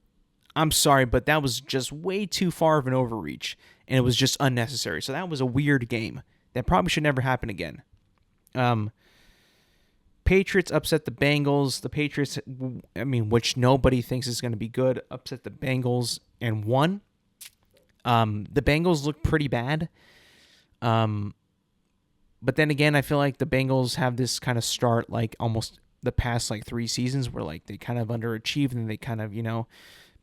I'm sorry, but that was just way too far of an overreach. And it was just unnecessary. So that was a weird game. That probably should never happen again. Patriots upset the Bengals. The Patriots, which nobody thinks is going to be good, upset the Bengals and won. The Bengals look pretty bad. But then again, I feel like the Bengals have this kind of start like almost the past like 3 seasons where like they kind of underachieved and they kind of,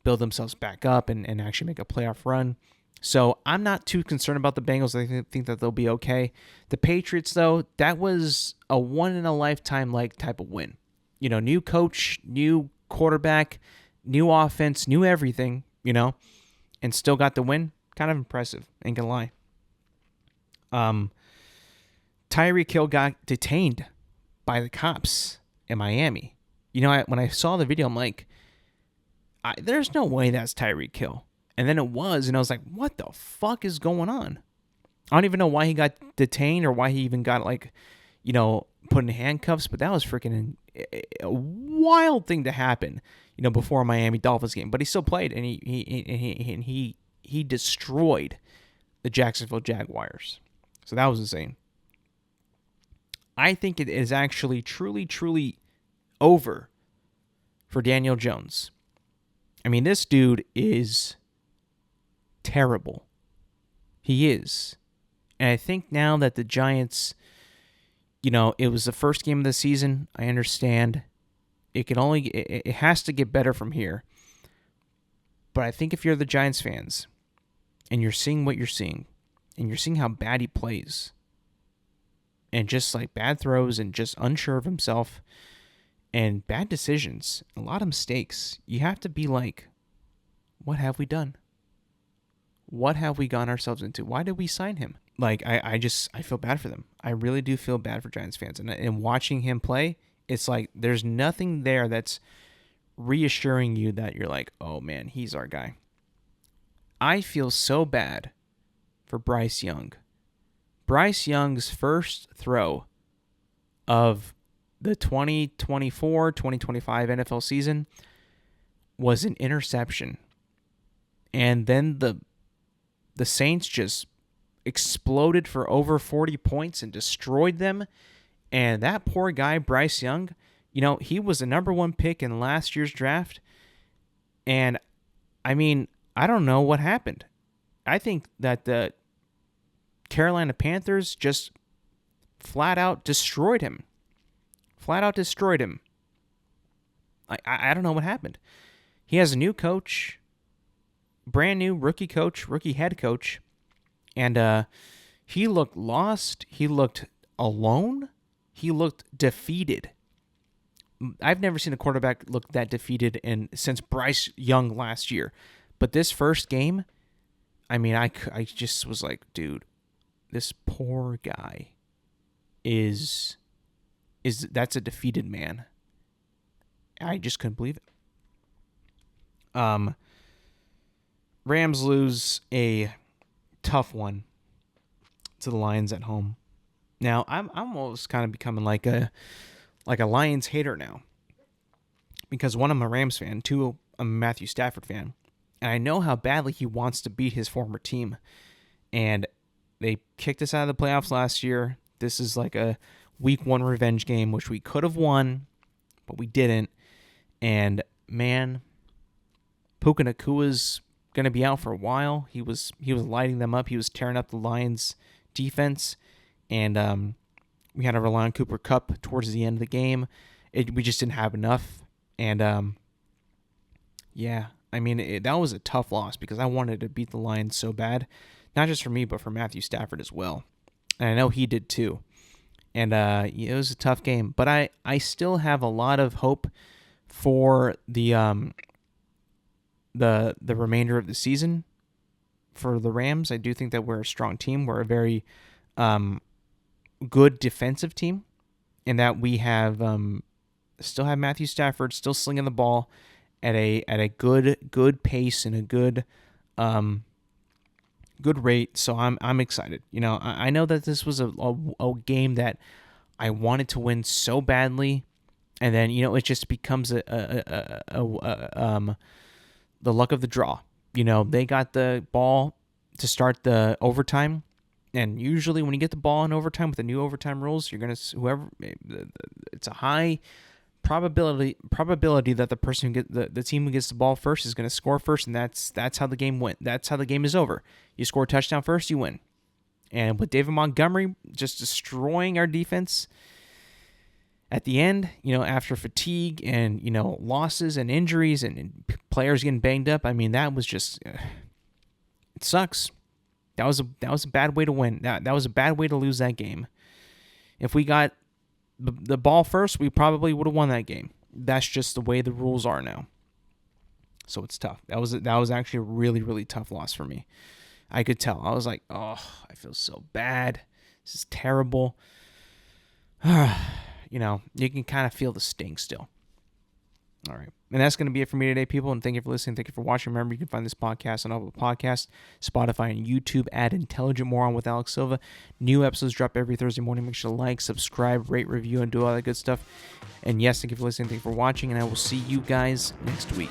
build themselves back up and actually make a playoff run. So I'm not too concerned about the Bengals. I think that they'll be okay. The Patriots, though, that was a one-in-a-lifetime like type of win. New coach, new quarterback, new offense, new everything, and still got the win. Kind of impressive, ain't gonna lie. Tyreek Hill got detained by the cops in Miami. When I saw the video, I'm like, there's no way that's Tyreek Hill. And then it was, and I was like, what the fuck is going on? I don't even know why he got detained or why he even got, put in handcuffs, but that was freaking a wild thing to happen, before a Miami Dolphins game. But he still played, and he destroyed the Jacksonville Jaguars. So that was insane. I think it is actually truly over for Daniel Jones. This dude is terrible. He is. And I think now that the Giants, it was the first game of the season, I understand. It has to get better from here. But I think if you're the Giants fans and you're seeing what you're seeing and you're seeing how bad he plays and just like bad throws and just unsure of himself and bad decisions, a lot of mistakes, you have to be like, what have we done? What have we gotten ourselves into? Why did we sign him? Like, I feel bad for them. I really do feel bad for Giants fans. And watching him play, it's like there's nothing there that's reassuring you that you're like, oh man, he's our guy. I feel so bad for Bryce Young. Bryce Young's first throw of the 2024-2025 NFL season was an interception. And then the Saints just exploded for over 40 points and destroyed them. And that poor guy, Bryce Young, he was the number 1 pick in last year's draft. And, I don't know what happened. I think that the Carolina Panthers just flat out destroyed him. I don't know what happened. He has a new coach, brand new rookie head coach, and he looked lost. He looked alone. He looked defeated. I've never seen a quarterback look that defeated since Bryce Young last year. But this first game, I just was like, dude, this poor guy. is that's a defeated man. I just couldn't believe it. Rams lose a tough one to the Lions at home. Now I'm almost kind of becoming like a Lions hater now, because one, I'm a Rams fan, two, I'm a Matthew Stafford fan, and I know how badly he wants to beat his former team. And they kicked us out of the playoffs last year. This is like a week 1 revenge game, which we could have won, but we didn't. And man, Puka Nakua's going to be out for a while. He was lighting them up. He was tearing up the Lions defense, and we had to rely on Cooper Kupp towards the end of the game. We just didn't have enough, and yeah, I mean that was a tough loss because I wanted to beat the Lions so bad, not just for me but for Matthew Stafford as well, and I know he did too. And it was a tough game, but I still have a lot of hope for the remainder of the season for the Rams. I do think that we're a strong team. We're a very good defensive team, and that we have still have Matthew Stafford still slinging the ball at a good pace and a good rate. So I'm excited. You know, I know that this was a game that I wanted to win so badly, and then it just becomes the luck of the draw. They got the ball to start the overtime, and usually when you get the ball in overtime with the new overtime rules, you're gonna it's a high probability that the person the team who gets the ball first is gonna score first, and that's how the game went. That's how the game is over. You score a touchdown first, you win. And with David Montgomery just destroying our defense at the end, after fatigue and, losses and injuries and players getting banged up, I mean, that was just, it sucks. That was a bad way to win. That was a bad way to lose that game. If we got the ball first, we probably would have won that game. That's just the way the rules are now. So it's tough. That was actually a really, really tough loss for me. I could tell. I was like, oh, I feel so bad. This is terrible. You can kind of feel the sting still. All right. And that's going to be it for me today, people. And thank you for listening. Thank you for watching. Remember, you can find this podcast on Apple Podcasts, Spotify, and YouTube at Intelligent Moron with Alex Silva. New episodes drop every Thursday morning. Make sure to like, subscribe, rate, review, and do all that good stuff. And yes, thank you for listening. Thank you for watching. And I will see you guys next week.